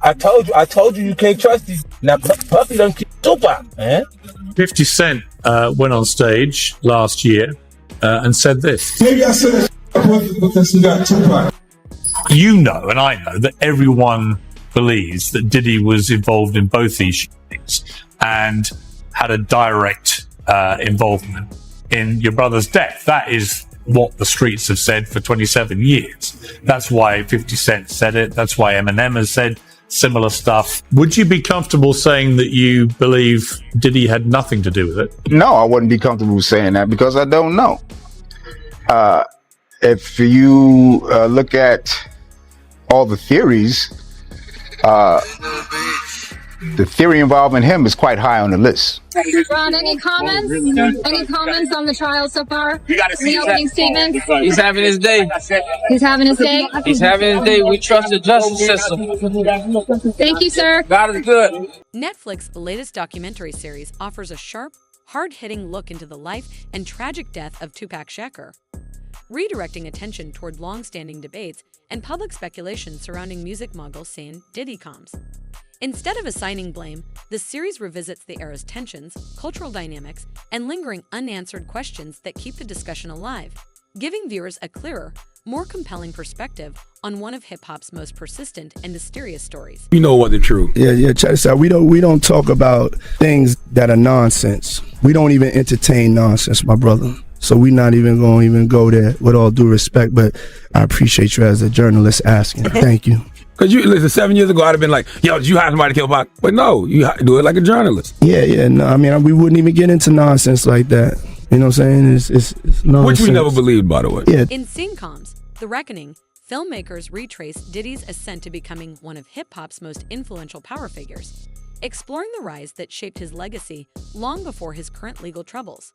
I told you can't trust these. Now Puffy done kill Tupac, man. 50 Cent went on stage last year and said this. Maybe I said that because you got Tupac. You know, and I know, that everyone believes that Diddy was involved in both these shootings and had a direct involvement in your brother's death. That is what the streets have said for 27 years. That's why 50 Cent said it. That's why Eminem has said similar stuff. Would you be comfortable saying that you believe Diddy had nothing to do with it? No, I wouldn't be comfortable saying that because I don't know. If you look at all the theories, the theory involving him is quite high on the list. Ron, any comments? Any comments on the trial so far? The opening statement? He's having his day. He's having his day? He's having his day. We trust the justice system. Thank you, sir. God is good. Netflix's latest documentary series offers a sharp, hard-hitting look into the life and tragic death of Tupac Shakur, redirecting attention toward long-standing debates and public speculation surrounding music mogul San Diddy Combs. Instead of assigning blame, the series revisits the era's tensions, cultural dynamics, and lingering unanswered questions that keep the discussion alive, giving viewers a clearer, more compelling perspective on one of hip-hop's most persistent and mysterious stories. You know what the truth. Yeah, check this out. We don't talk about things that are nonsense. We don't even entertain nonsense, my brother. So we're not even going to go there, with all due respect, but I appreciate you as a journalist asking. Thank you. Because you listen, 7 years ago, I'd have been like, yo, did you hire somebody to kill Pac? But no, you do it like a journalist. Yeah, no, I mean, we wouldn't even get into nonsense like that. You know what I'm saying? It's nonsense. Which we never believed, by the way. Yeah. In Scene Combs, The Reckoning, filmmakers retrace Diddy's ascent to becoming one of hip-hop's most influential power figures, exploring the rise that shaped his legacy long before his current legal troubles.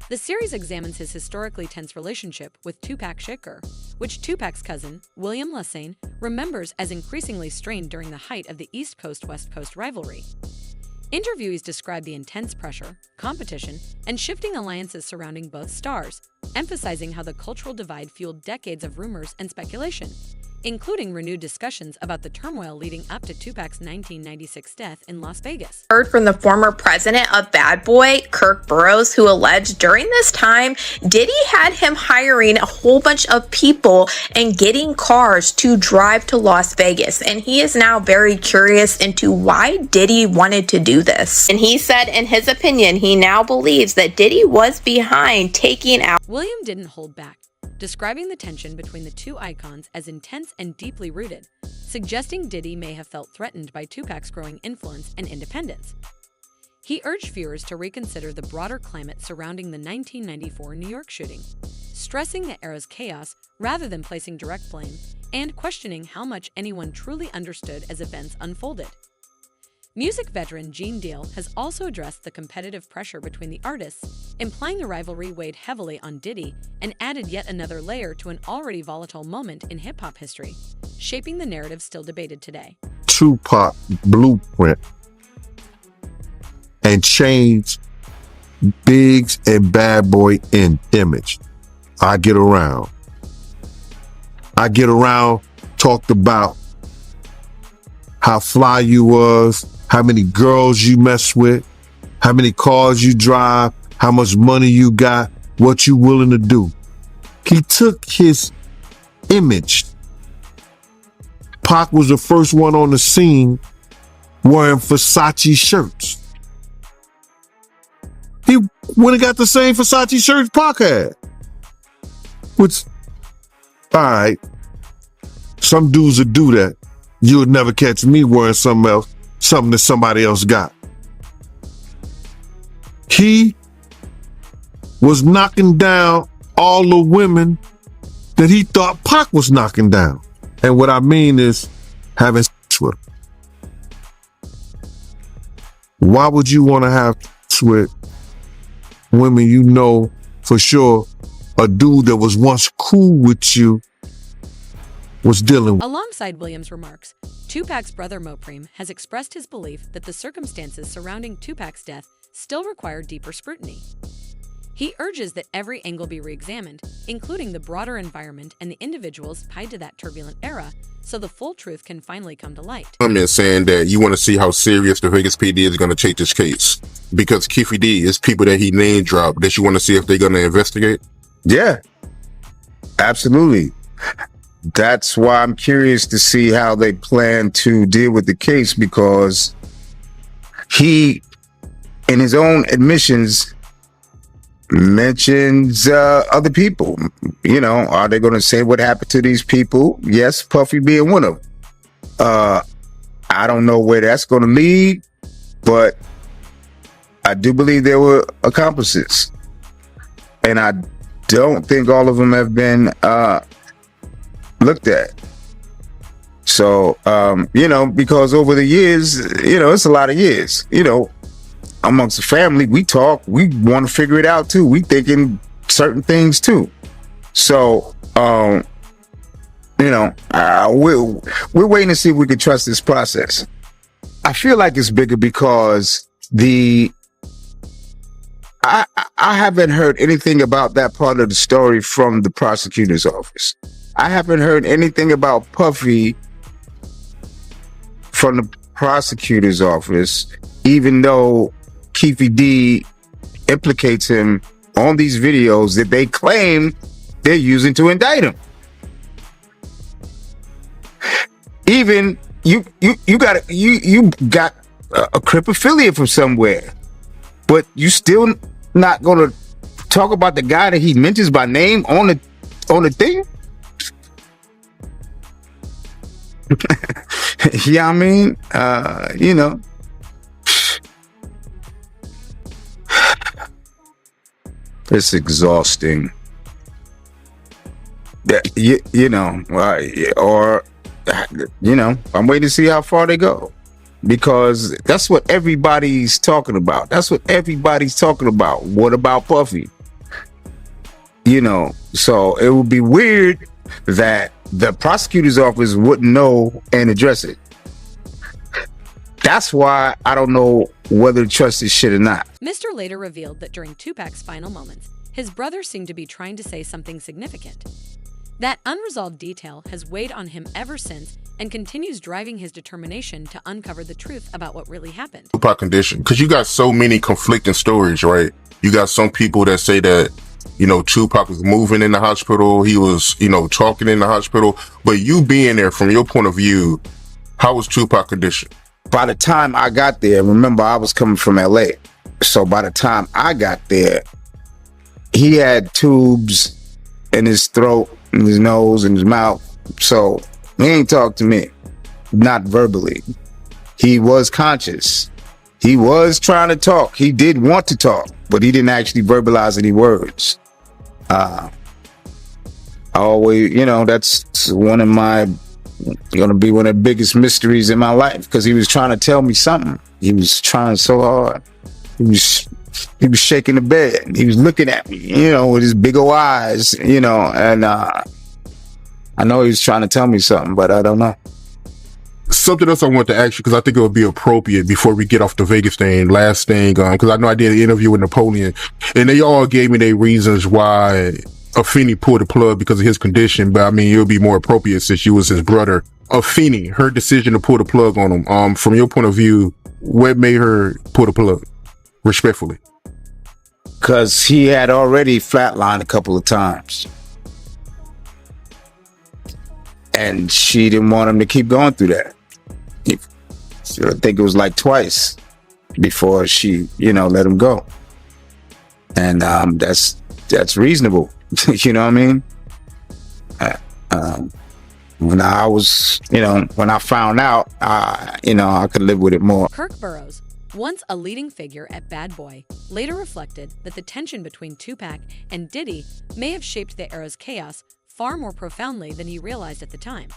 The series examines his historically tense relationship with Tupac Shakur, which Tupac's cousin, William Lassane, remembers as increasingly strained during the height of the East Coast-West Coast rivalry. Interviewees describe the intense pressure, competition, and shifting alliances surrounding both stars, emphasizing how the cultural divide fueled decades of rumors and speculation, including renewed discussions about the turmoil leading up to Tupac's 1996 death in Las Vegas. Heard from the former president of Bad Boy, Kirk Burroughs, who alleged during this time, Diddy had him hiring a whole bunch of people and getting cars to drive to Las Vegas. And he is now very curious into why Diddy wanted to do this. And he said, in his opinion, he now believes that Diddy was behind taking out. William didn't hold back, describing the tension between the two icons as intense and deeply rooted, suggesting Diddy may have felt threatened by Tupac's growing influence and independence. He urged viewers to reconsider the broader climate surrounding the 1994 New York shooting, stressing the era's chaos rather than placing direct blame, and questioning how much anyone truly understood as events unfolded. Music veteran Gene Deal has also addressed the competitive pressure between the artists, implying the rivalry weighed heavily on Diddy and added yet another layer to an already volatile moment in hip-hop history, shaping the narrative still debated today. Tupac blueprint and changed Biggs and Bad Boy in image. I get around, talked about how fly you was, how many girls you mess with, how many cars you drive, how much money you got, what you willing to do. He took his image. Pac was the first one on the scene wearing Versace shirts. He went and got the same Versace shirts Pac had. Which, all right, some dudes would do that. You would never catch me wearing something else, something that somebody else got. He was knocking down all the women that he thought Pac was knocking down. And what I mean is having sex with them. Why would you want to have sex with women you know for sure a dude that was once cool with you was dealing with? Alongside Williams' remarks, Tupac's brother Mopreme has expressed his belief that the circumstances surrounding Tupac's death still require deeper scrutiny. He urges that every angle be re-examined, including the broader environment and the individuals tied to that turbulent era, so the full truth can finally come to light. I'm saying that you want to see how serious the Vegas PD is going to take this case, because Keefe D is people that he name dropped that you want to see if they're going to investigate. Yeah, absolutely. That's why I'm curious to see how they plan to deal with the case, because he, in his own admissions, mentions other people. You know, are they going to say what happened to these people? Yes, Puffy being one of them. I don't know where that's going to lead, but I do believe there were accomplices, and I don't think all of them have been looked at. So, you know, because over the years, you know, it's a lot of years, you know, amongst the family, we talk, we want to figure it out too. We thinking certain things too. So, you know, we're waiting to see if we can trust this process. I feel like it's bigger because I haven't heard anything about that part of the story from the prosecutor's office. I haven't heard anything about Puffy from the prosecutor's office, even though Keefe D implicates him on these videos that they claim they're using to indict him. Even you got a Crip affiliate from somewhere, but you still not gonna talk about the guy that he mentions by name on the thing. Yeah, I mean, you know, it's exhausting. You know, or you know, I'm waiting to see how far they go, because that's what everybody's talking about. That's what everybody's talking about. What about Puffy? You know, so it would be weird that the prosecutor's office wouldn't know and address it. That's why I don't know whether to trust this shit or not. Mr. later revealed that during Tupac's final moments, his brother seemed to be trying to say something significant. That unresolved detail has weighed on him ever since and continues driving his determination to uncover the truth about what really happened. Tupac condition, because you got so many conflicting stories, right? You got some people that say that, you know, Tupac was moving in the hospital, he was, you know, talking in the hospital, but you being there, from your point of view, how was Tupac condition? By the time I got there, remember I was coming from LA, so by the time I got there, he had tubes in his throat, in his nose, in his mouth, so he ain't talk to me, not verbally. He was conscious. He was trying to talk. He did want to talk, but he didn't actually verbalize any words. I always, you know, that's going to be one of the biggest mysteries in my life, because he was trying to tell me something. He was trying so hard. He was shaking the bed. He was looking at me, you know, with his big old eyes, you know, and I know he was trying to tell me something, but I don't know. Something else I want to ask you, because I think it would be appropriate before we get off the Vegas thing, last thing, because I know I did an interview with Napoleon, and they all gave me their reasons why Afeni pulled the plug because of his condition, but I mean, it would be more appropriate since you was his brother. Afeni, her decision to pull the plug on him, from your point of view, what made her pull the plug, respectfully? Because he had already flatlined a couple of times. And she didn't want him to keep going through that. I think it was like twice before she, you know, let him go. And that's reasonable. You know what I mean? When I was, you know, when I found out, you know, I could live with it more. Kirk Burroughs, once a leading figure at Bad Boy, later reflected that the tension between Tupac and Diddy may have shaped the era's chaos far more profoundly than he realized at the time.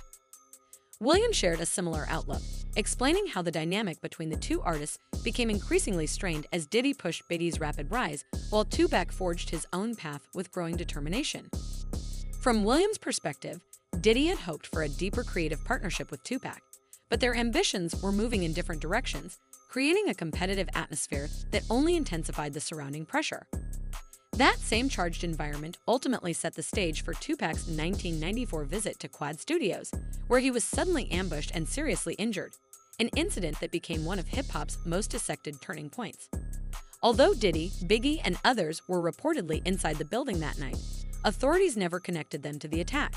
William shared a similar outlook, explaining how the dynamic between the two artists became increasingly strained as Diddy pushed Biggie's rapid rise, while Tupac forged his own path with growing determination. From William's perspective, Diddy had hoped for a deeper creative partnership with Tupac, but their ambitions were moving in different directions, creating a competitive atmosphere that only intensified the surrounding pressure. That same charged environment ultimately set the stage for Tupac's 1994 visit to Quad Studios, where he was suddenly ambushed and seriously injured, an incident that became one of hip-hop's most dissected turning points. Although Diddy, Biggie, and others were reportedly inside the building that night, authorities never connected them to the attack.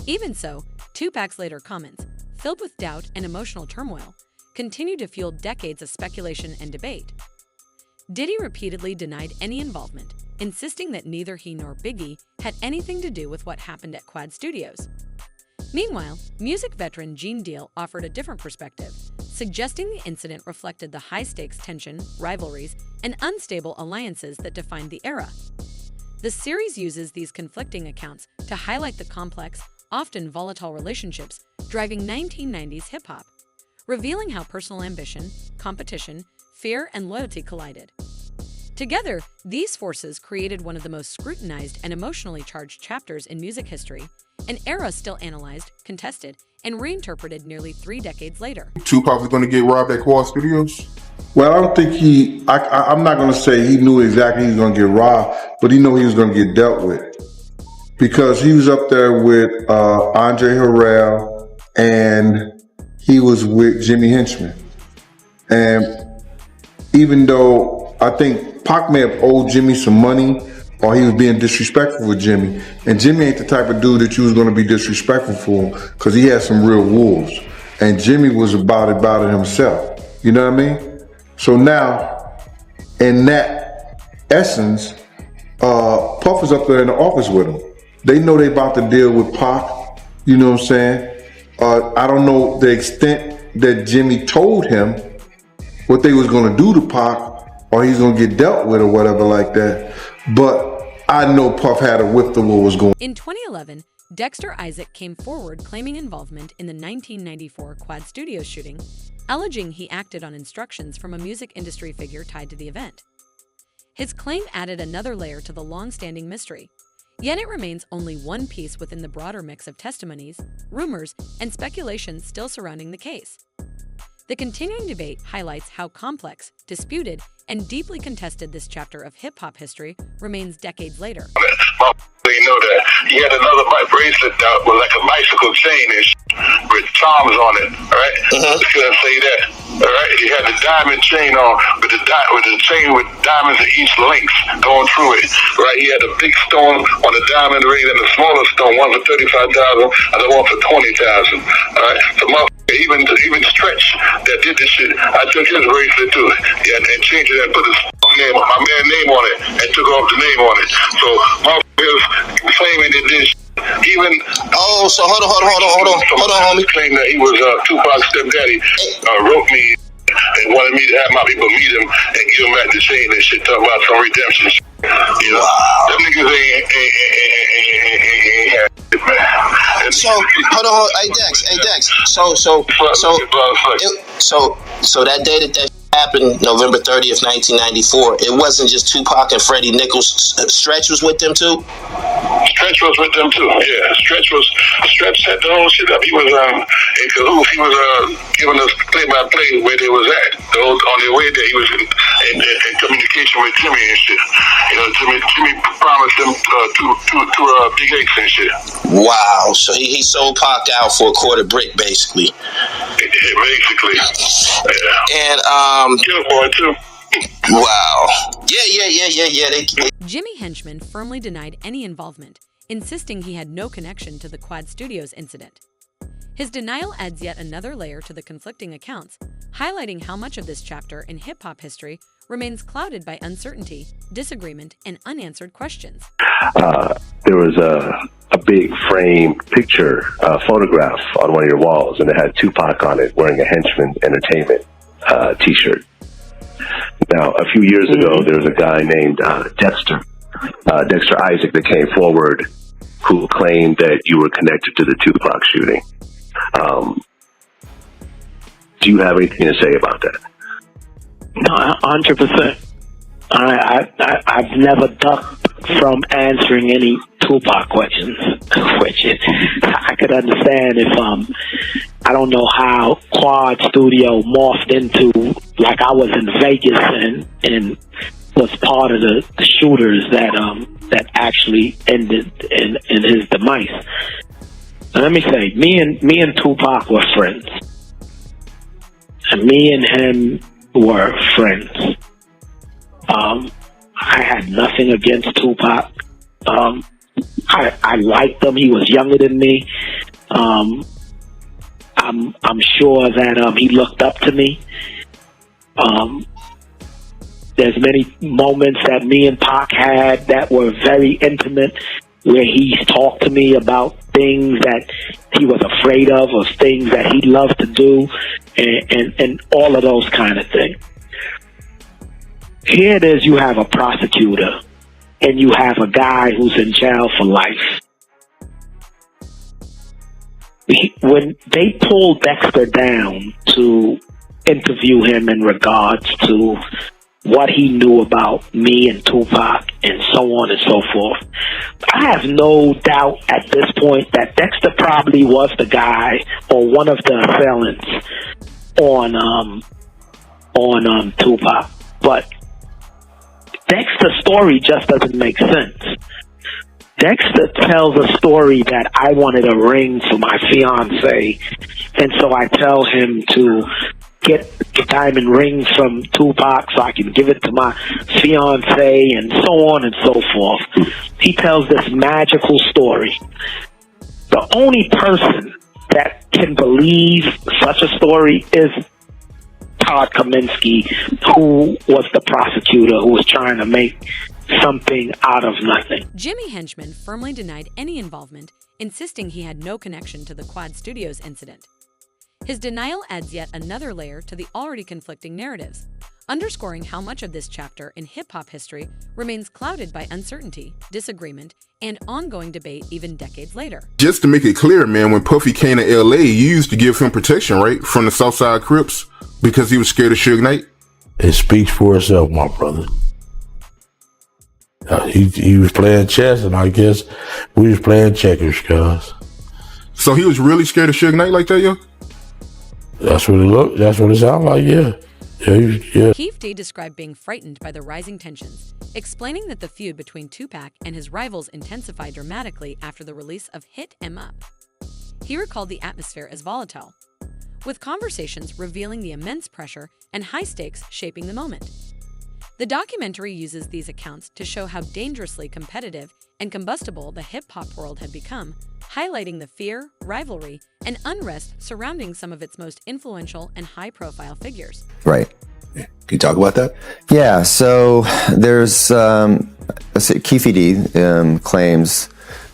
Even so, Tupac's later comments, filled with doubt and emotional turmoil, continued to fuel decades of speculation and debate. Diddy repeatedly denied any involvement, insisting that neither he nor Biggie had anything to do with what happened at Quad Studios. Meanwhile, music veteran Gene Deal offered a different perspective, suggesting the incident reflected the high-stakes tension, rivalries, and unstable alliances that defined the era. The series uses these conflicting accounts to highlight the complex, often volatile relationships driving 1990s hip-hop, revealing how personal ambition, competition, fear, and loyalty collided. Together, these forces created one of the most scrutinized and emotionally charged chapters in music history, an era still analyzed, contested, and reinterpreted nearly 3 decades later. Tupac was going to get robbed at Quad Studios? Well, I don't think I'm not going to say he knew exactly he was going to get robbed, but he knew he was going to get dealt with. Because he was up there with Andre Harrell, and he was with Jimmy Henchman. And even though I think Pac may have owed Jimmy some money, or he was being disrespectful with Jimmy, and Jimmy ain't the type of dude that you was going to be disrespectful for, because he had some real wolves, and Jimmy was about it himself. You know what I mean? So now, in that essence, Puff is up there in the office with him. They know they about to deal with Pac. You know what I'm saying? I don't know the extent that Jimmy told him what they was going to do to Pac, or he's going to get dealt with or whatever like that. But I know Puff had a whiff of what was going on. In 2011, Dexter Isaac came forward claiming involvement in the 1994 Quad Studios shooting, alleging he acted on instructions from a music industry figure tied to the event. His claim added another layer to the long-standing mystery, yet it remains only one piece within the broader mix of testimonies, rumors, and speculation still surrounding the case. The continuing debate highlights how complex, disputed, and deeply contested this chapter of hip-hop history remains decades later. They know that he had another bracelet that was like a bicycle chain and with charms on it, right? Just couldn't say that, all right? He had the diamond chain on with the chain with diamonds in each length going through it, right? He had a big stone on the diamond ring and a smaller stone, one for $35,000 and the one for $20,000, all right? So even Stretch that did this shit, I took his bracelet too, and changed it and put his name, my man's name on it, and took off the name on it. So motherfuckers claiming that this even so hold on, homie. Claiming that he was Tupac's stepdaddy wrote me and wanted me to have my people meet him and give him back the chain and shit, talking about some redemption shit. You know, them niggas ain't had it, man. So hold on, hey Dex. So that day that happened, November 30th, 1994, it wasn't just Tupac and Freddie Nichols. Stretch was with them too? Stretch was with them too, yeah. Stretch set the whole shit up. He was in cahoots. He was giving us play-by-play where they was at. On their way there, he was in communication with Jimmy and shit. You know, Jimmy promised them two big eggs and shit. Wow, so he sold Pac out for a quarter brick, basically. Yeah, basically. Yeah. And Killboy too. Wow. Yeah. Jimmy Henchman firmly denied any involvement, insisting he had no connection to the Quad Studios incident. His denial adds yet another layer to the conflicting accounts, highlighting how much of this chapter in hip-hop history remains clouded by uncertainty, disagreement, and unanswered questions. There was a big frame picture, photograph on one of your walls, and it had Tupac on it wearing a Henchman Entertainment t-shirt. Now, a few years ago, there was a guy named Dexter Isaac that came forward who claimed that you were connected to the Tupac shooting. Do you have anything to say about that? No, 100%. I've never ducked from answering any Tupac questions, which I could understand if I don't know how Quad Studio morphed into, like I was in Vegas and was part of the shooters that actually ended in his demise. Now, let me say, me and Tupac were friends, and me and him were friends. I had nothing against Tupac. I liked him. He was younger than me. I'm sure that he looked up to me. There's many moments that me and Pac had that were very intimate, where he talked to me about things that he was afraid of, or things that he loved to do, and all of those kind of things. Here it is, you have a prosecutor, and you have a guy who's in jail for life. When they pulled Dexter down to interview him in regards to what he knew about me and Tupac and so on and so forth, I have no doubt at this point that Dexter probably was the guy or one of the assailants on Tupac. But Dexter's story just doesn't make sense. Dexter tells a story that I wanted a ring for my fiance, and so I tell him to get the diamond ring from Tupac so I can give it to my fiance, and so on and so forth. He tells this magical story. The only person that can believe such a story is Todd Kaminsky, who was the prosecutor who was trying to make something out of nothing. Jimmy Henchman firmly denied any involvement, insisting he had no connection to the Quad Studios incident. His denial adds yet another layer to the already conflicting narratives, underscoring how much of this chapter in hip-hop history remains clouded by uncertainty, disagreement, and ongoing debate even decades later. Just to make it clear, man, when Puffy came to LA, you used to give him protection, right? From the Southside Crips, because he was scared of Suge Knight? It speaks for itself, my brother. He was playing chess, and I guess we was playing checkers, cuz. So he was really scared of Suge Knight like that, yo? That's what it looked. That's what it sounded like. Yeah. Keith D described being frightened by the rising tensions, explaining that the feud between Tupac and his rivals intensified dramatically after the release of Hit 'Em Up. He recalled the atmosphere as volatile, with conversations revealing the immense pressure and high stakes shaping the moment. The documentary uses these accounts to show how dangerously competitive and combustible the hip-hop world had become, highlighting the fear, rivalry, and unrest surrounding some of its most influential and high-profile figures. Right. Can you talk about that? Yeah, so there's, Keefe D claims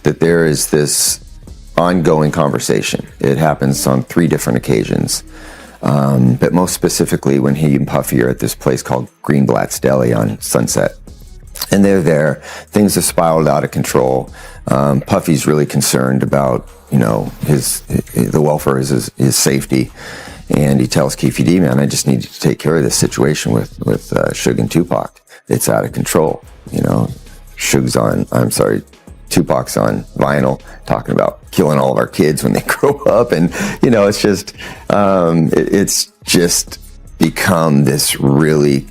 that there is this ongoing conversation. It happens on 3 different occasions. But most specifically when he and Puffy are at this place called Greenblatt's Deli on Sunset. And they're there. Things have spiraled out of control. Puffy's really concerned about, the welfare of his safety. And he tells Keefe D, man, I just need you to take care of this situation with Suge and Tupac. It's out of control. Tupac's on vinyl talking about killing all of our kids when they grow up. And, it's just become this really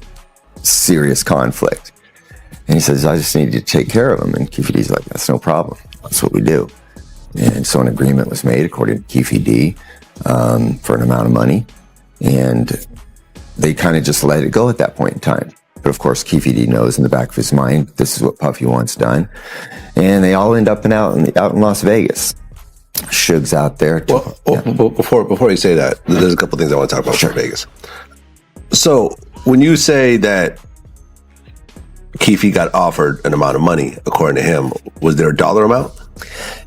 serious conflict. And he says, I just need you to take care of him. And Keefe D's like, that's no problem. That's what we do. And so an agreement was made, according to Keefe D, for an amount of money. And they kind of just let it go at that point in time. But of course, Keefe D knows in the back of his mind, this is what Puffy wants done. And they all end up out in Las Vegas. Suge's out there. Before you say that, there's a couple things I want to talk about for Vegas. So when you say that Keefe got offered an amount of money, according to him, was there a dollar amount?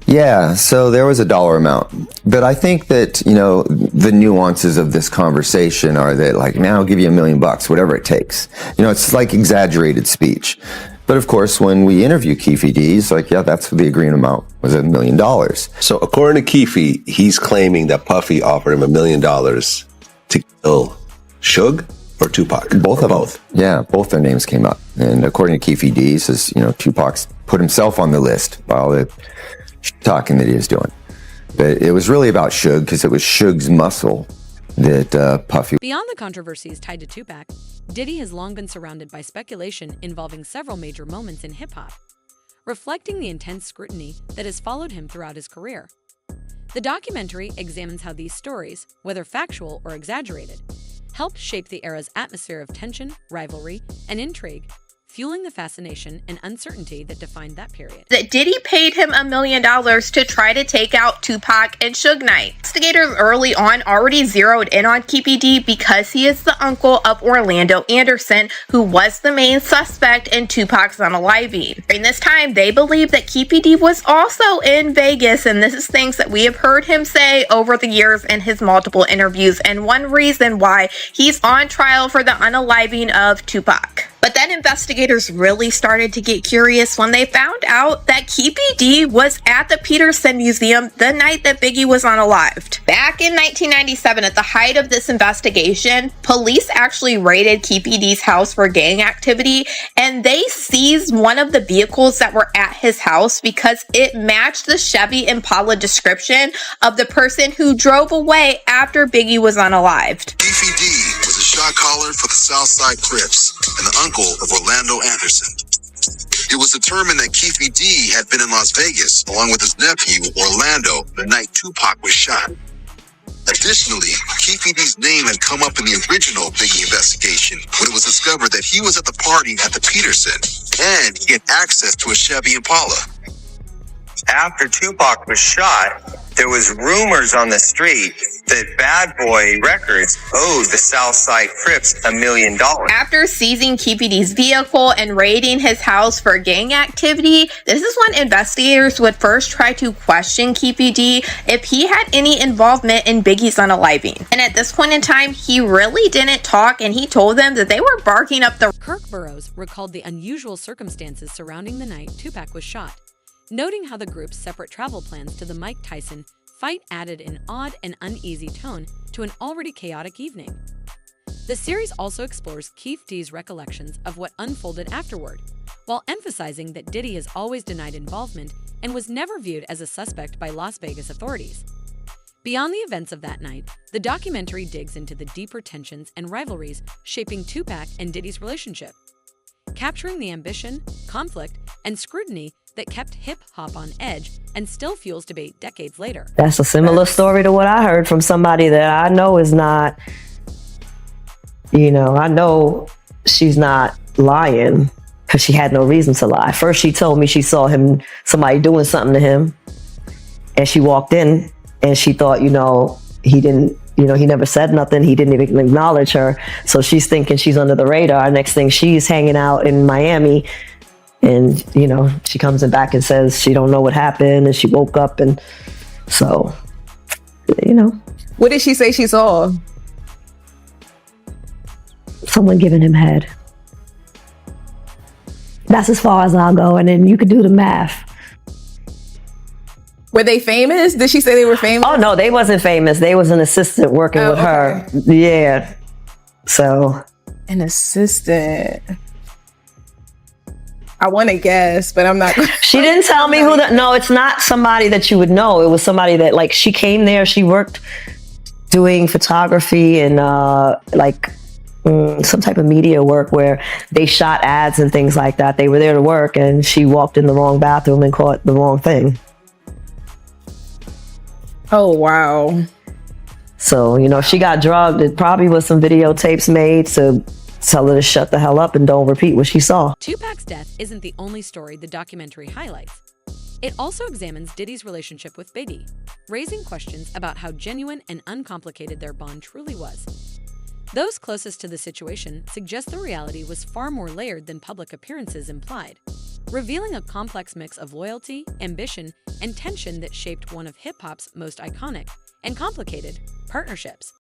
Yeah, so there was a dollar amount. But I think that, the nuances of this conversation are that, like, now I'll give you $1 million, whatever it takes. It's like exaggerated speech. But of course, when we interview Keefe D, he's like, yeah, that's what the agreement amount was, $1 million. So according to Keefe, he's claiming that Puffy offered him $1 million to kill Suge or Tupac? Both. Yeah, both their names came up. And according to Keefe D, he says, Tupac's put himself on the list by all the talking that he was doing. But it was really about Suge, because it was Suge's muscle that Puffy... Beyond the controversies tied to Tupac, Diddy has long been surrounded by speculation involving several major moments in hip-hop, reflecting the intense scrutiny that has followed him throughout his career. The documentary examines how these stories, whether factual or exaggerated, helped shape the era's atmosphere of tension, rivalry, and intrigue, fueling the fascination and uncertainty that defined that period. That Diddy paid him $1 million to try to take out Tupac and Suge Knight. Investigators early on already zeroed in on Keefy D because he is the uncle of Orlando Anderson, who was the main suspect in Tupac's unaliving. During this time, they believed that Keefy D was also in Vegas, and this is things that we have heard him say over the years in his multiple interviews, and one reason why he's on trial for the unaliving of Tupac. But then investigators really started to get curious when they found out that Keefy D was at the Peterson Museum the night that Biggie was unalived. Back in 1997, at the height of this investigation, police actually raided Keefy D's house for gang activity, and they seized one of the vehicles that were at his house because it matched the Chevy Impala description of the person who drove away after Biggie was unalived. Keefy D was a shot caller for the Southside Crips and the uncle of Orlando Anderson. It was determined that Keefy D had been in Las Vegas along with his nephew Orlando the night Tupac was shot. Additionally, Keefy D's name had come up in the original Biggie investigation when it was discovered that he was at the party at the Peterson and he had access to a Chevy Impala. After Tupac was shot, there was rumors on the street that Bad Boy Records owed the Southside Crips $1 million. After seizing Keefy D's vehicle and raiding his house for gang activity, this is when investigators would first try to question Keefy D if he had any involvement in Biggie's unaliving. And at this point in time, he really didn't talk, and he told them that they were barking up the... Kirk Burroughs recalled the unusual circumstances surrounding the night Tupac was shot, noting how the group's separate travel plans to the Mike Tyson fight added an odd and uneasy tone to an already chaotic evening. The series also explores Keef D's recollections of what unfolded afterward, while emphasizing that Diddy has always denied involvement and was never viewed as a suspect by Las Vegas authorities. Beyond the events of that night, the documentary digs into the deeper tensions and rivalries shaping Tupac and Diddy's relationship, capturing the ambition, conflict, and scrutiny that kept hip-hop on edge and still fuels debate decades later. That's a similar story to what I heard from somebody that I know is not, I know she's not lying because she had no reason to lie. First, she told me she saw somebody doing something to him, and she walked in and she thought, he didn't, he never said nothing. He didn't even acknowledge her. So she's thinking she's under the radar. Next thing, she's hanging out in Miami. And, she comes back and says she don't know what happened and she woke up. And so, What did she say she saw? Someone giving him head. That's as far as I'll go. And then you could do the math. Were they famous? Did she say they were famous? Oh, no, they wasn't famous. They was an assistant working with her. Yeah. So. An assistant. I want to guess, but I'm not. She didn't tell me who no, it's not somebody that you would know. It was somebody that she came there. She worked doing photography and some type of media work where they shot ads and things like that. They were there to work and she walked in the wrong bathroom and caught the wrong thing. Oh, wow. So, if she got drugged, it probably was some videotapes made to tell her to shut the hell up and don't repeat what she saw. Tupac's death isn't the only story the documentary highlights. It also examines Diddy's relationship with Biggie, raising questions about how genuine and uncomplicated their bond truly was. Those closest to the situation suggest the reality was far more layered than public appearances implied, revealing a complex mix of loyalty, ambition, and tension that shaped one of hip-hop's most iconic and complicated partnerships.